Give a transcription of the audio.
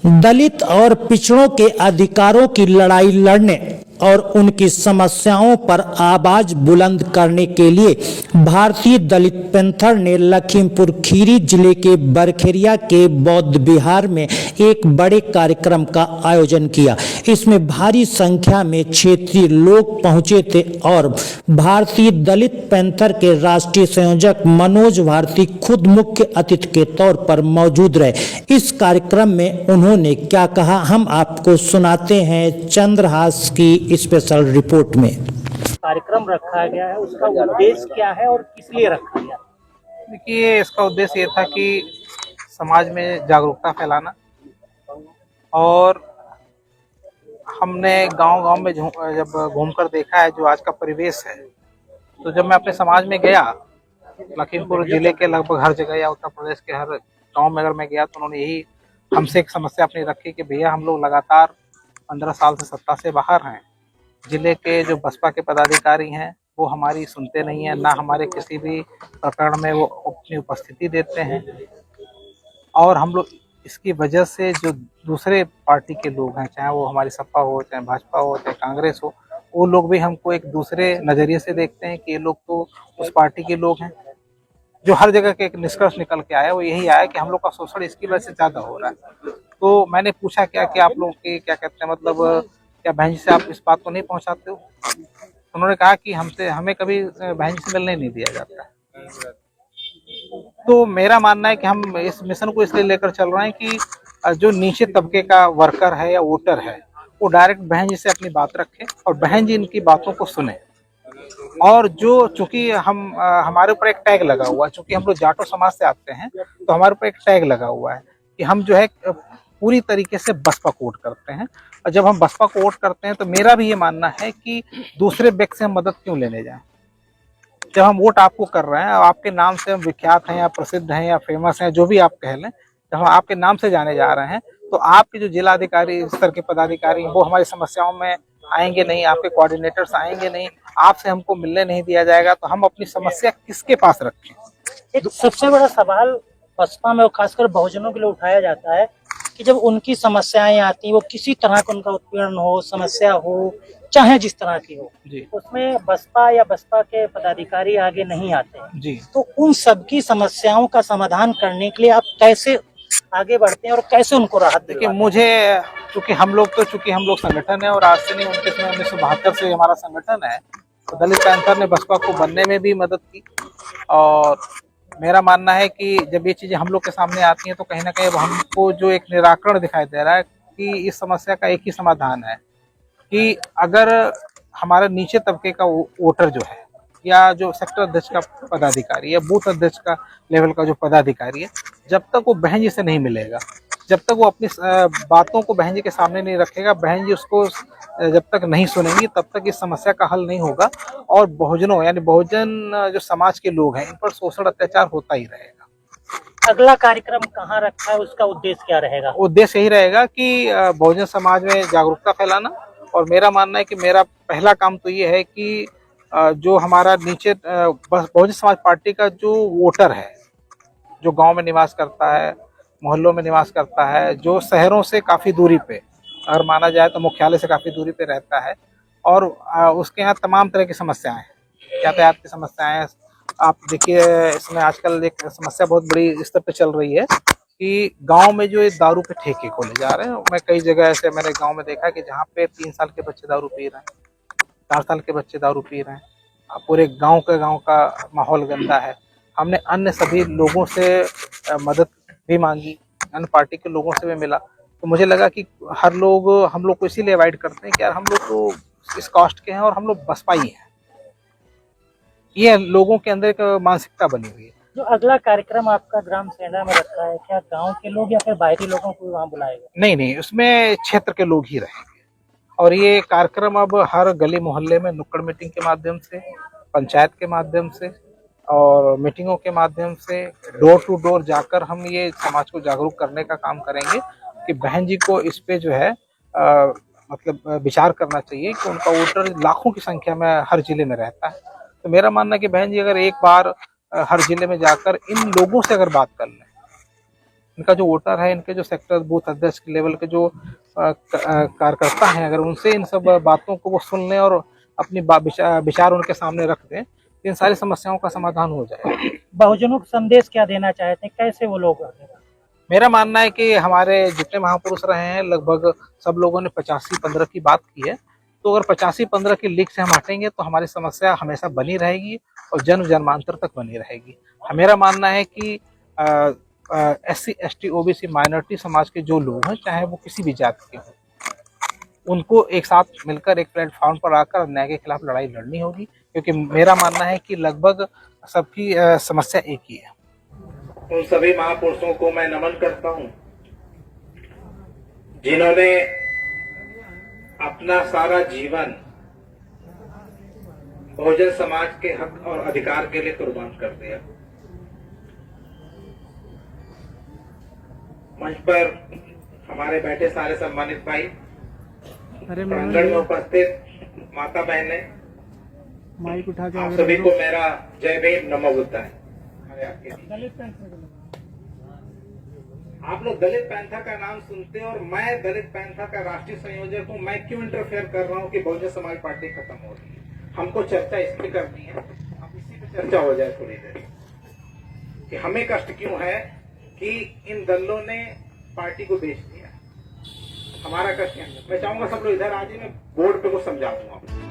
दलित और पिछड़ों के अधिकारों की लड़ाई लड़ने और उनकी समस्याओं पर आवाज बुलंद करने के लिए भारतीय दलित पैंथर ने लखीमपुर खीरी जिले के बरखेरिया के बौद्ध विहार में एक बड़े कार्यक्रम का आयोजन किया। इसमें भारी संख्या में क्षेत्रीय लोग पहुंचे थे और भारतीय दलित पैंथर के राष्ट्रीय संयोजक मनोज भारती खुद मुख्य अतिथि के तौर पर मौजूद रहे। इस कार्यक्रम में उन्होंने क्या कहा, हम आपको सुनाते हैं चंद्रहास की स्पेशल रिपोर्ट में। कार्यक्रम रखा गया है, उसका उद्देश्य क्या है और किस लिए रखा गया? देखिए, इसका उद्देश्य ये था कि समाज में जागरूकता फैलाना, और हमने गांव-गांव में जब घूमकर देखा है जो आज का परिवेश है, तो जब मैं अपने समाज में गया, लखीमपुर जिले के लगभग हर जगह या उत्तर प्रदेश के हर गांव में अगर मैं गया तो उन्होंने यही हमसे एक समस्या अपनी रखी कि भैया हम लोग लगातार 15 साल से सत्ता से बाहर हैं। जिले के जो बसपा के पदाधिकारी हैं वो हमारी सुनते नहीं हैं, ना हमारे किसी भी प्रकरण में वो अपनी उपस्थिति देते हैं, और हम लोग इसकी वजह से जो दूसरे पार्टी के लोग हैं, चाहे वो हमारी सपा हो, चाहे भाजपा हो, चाहे कांग्रेस हो, वो लोग भी हमको एक दूसरे नज़रिए से देखते हैं कि ये लोग तो उस पार्टी के लोग हैं। जो हर जगह के एक निष्कर्ष निकल के आया वो यही आया कि हम लोग का शोषण इसकी वजह से ज़्यादा हो रहा है। तो मैंने पूछा क्या कि आप लोग के क्या कहते हैं, मतलब क्या बहन जी से आप इस बात को नहीं पहुंचाते हो? उन्होंने कहा कि हमें कभी बहन जी से मिलने नहीं दिया जाता है। तो मेरा मानना है कि हम इस मिशन को इसलिए लेकर चल रहे हैं कि जो नीचे तबके का वर्कर है या वोटर है वो डायरेक्ट बहन जी से अपनी बात रखे और बहन जी इनकी बातों को सुने। और जो चूंकि हमारे ऊपर एक टैग लगा हुआ है, चूंकि हम लोग जाटो समाज से आते हैं तो हमारे ऊपर एक टैग लगा हुआ है कि हम जो है पूरी तरीके से बसपा को वोट करते हैं। और जब हम बसपा को वोट करते हैं तो मेरा भी ये मानना है कि दूसरे व्यक्ति से हम मदद क्यों लेने जाएं। जब हम वोट आपको कर रहे हैं, आपके नाम से हम विख्यात हैं या प्रसिद्ध हैं या फेमस हैं, जो भी आप कह लें, जब हम आपके नाम से जाने जा रहे हैं तो आपके जो जिलाधिकारी स्तर के पदाधिकारी वो हमारी समस्याओं में आएंगे नहीं, आपके कोऑर्डिनेटर्स आएंगे नहीं, आपसे हमको मिलने नहीं दिया जाएगा, तो हम अपनी समस्या किसके पास रखें? एक सबसे बड़ा सवाल बसपा में और खासकर बहुजनों के लिए उठाया जाता है कि जब उनकी समस्याएं आती, वो किसी तरह का उनका उत्पीड़न हो, समस्या हो, चाहे जिस तरह की हो, उसमें बसपा या बसपा के पदाधिकारी आगे नहीं आते जी। तो उन सबकी समस्याओं का समाधान करने के लिए आप कैसे आगे बढ़ते हैं और कैसे उनको राहत? देखिए, मुझे चूंकि हम लोग संगठन है और आज से नहीं 1972 से हमारा संगठन है, तो दलित पैंथर ने बसपा को बनने में भी मदद की। और मेरा मानना है कि जब ये चीजें हम लोग के सामने आती हैं तो कहीं ना कहीं हमको जो एक निराकरण दिखाई दे रहा है कि इस समस्या का एक ही समाधान है कि अगर हमारे नीचे तबके का वोटर जो है या जो सेक्टर अध्यक्ष का पदाधिकारी या बूथ अध्यक्ष का लेवल का जो पदाधिकारी है, जब तक वो बहन जी से नहीं मिलेगा, जब तक वो अपनी बातों को बहन जी के सामने नहीं रखेगा, बहन जी उसको जब तक नहीं सुनेंगी, तब तक इस समस्या का हल नहीं होगा। और बहुजनों यानी बहुजन जो समाज के लोग हैं, इन पर शोषण अत्याचार होता ही रहेगा। अगला कार्यक्रम कहाँ रखा है, उसका उद्देश्य क्या रहेगा? उद्देश्य यही रहेगा कि बहुजन समाज में जागरूकता फैलाना। और मेरा मानना है कि मेरा पहला काम तो ये है कि जो हमारा नीचे बहुजन समाज पार्टी का जो वोटर है, जो गांव में निवास करता है, मोहल्लों में निवास करता है, जो शहरों से काफ़ी दूरी पे, अगर माना जाए तो मुख्यालय से काफ़ी दूरी पे रहता है, और उसके यहाँ तमाम तरह की समस्याएं हैं, यातायात की समस्याएं हैं। आप देखिए, इसमें आजकल एक समस्या बहुत बड़ी स्तर पे चल रही है कि गांव में जो दारू के ठेके खोले जा रहे हैं। मैं कई जगह ऐसे मैंने गांव में देखा कि जहाँ पे 3 साल के बच्चे दारू पी रहे हैं, 4 साल के बच्चे दारू पी रहे हैं, पूरे गांव का माहौल गंदा है। हमने अन्य सभी लोगों से मदद भी मांगी, अन्य पार्टी के लोगों से भी मिला, तो मुझे लगा कि हम लोग को इसीलिए अवॉइड करते हैं कि यार हम लोग तो इस कास्ट के हैं और हम लोग बसपा ही हैं। ये लोगों के अंदर एक मानसिकता बनी हुई है। जो अगला कार्यक्रम आपका ग्राम सेंधा में रखा है, क्या गांव के लोग या फिर बाहरी लोगों को वहाँ बुलाएगा? नहीं, उसमें क्षेत्र के लोग ही रहेंगे। और ये कार्यक्रम अब हर गली मोहल्ले में नुक्कड़ मीटिंग के माध्यम से, पंचायत के माध्यम से और मीटिंगों के माध्यम से डोर टू डोर जाकर हम ये समाज को जागरूक करने का काम करेंगे कि बहन जी को इस पे जो है मतलब विचार करना चाहिए कि उनका वोटर लाखों की संख्या में हर जिले में रहता है। तो मेरा मानना है कि बहन जी अगर एक बार हर जिले में जाकर इन लोगों से अगर बात कर लें इनका जो वोटर है, इनके जो सेक्टर बूथ अध्यक्ष के लेवल के जो कार्यकर्ता हैं, अगर उनसे इन सब बातों को वो सुन लें और अपनी विचार उनके सामने रख दें, इन सारी समस्याओं का समाधान हो जाए। बहुजनों को संदेश क्या देना चाहते हैं, कैसे वो लोग आगे बढ़ें? मेरा मानना है कि हमारे जितने महापुरुष रहे हैं लगभग सब लोगों ने 85-15 की बात की है। तो अगर 85-15 की लीक से हम हटेंगे तो हमारी समस्या हमेशा बनी रहेगी और जन्म जन्मांतर तक बनी रहेगी। मेरा मानना है कि SC ST OBC माइनॉरिटी समाज के जो लोग हैं, चाहे वो किसी भी जाति के हों, उनको एक साथ मिलकर एक प्लेटफॉर्म पर आकर अन्याय के खिलाफ लड़ाई लड़नी होगी, क्योंकि मेरा मानना है कि लगभग सबकी समस्या एक ही है। उन सभी महापुरुषों को मैं नमन करता हूं जिन्होंने अपना सारा जीवन बहुजन समाज के हक और अधिकार के लिए कुर्बान कर दिया। मंच पर हमारे बैठे सारे सम्मानित भाई, प्रांगण में उपस्थित माता बहने, आप सभी को मेरा जय भीम नमो बुद्धाय। आप लोग दलित पैंथा का नाम सुनते हैं और मैं दलित पैंथा का राष्ट्रीय संयोजक हूं। मैं क्यों इंटरफेयर कर रहा हूं कि बहुजन समाज पार्टी खत्म हो रही है? हमको चर्चा इस पे करनी है, अब इसी पे चर्चा हो जाए थोड़ी देर कि हमें कष्ट क्यों है कि इन दलों ने पार्टी को बेच दिया। हमारा कष्ट क्या है? मैं चाहूंगा सब लोग इधर आ जाए, मैं बोर्ड पे को समझा दूंगा।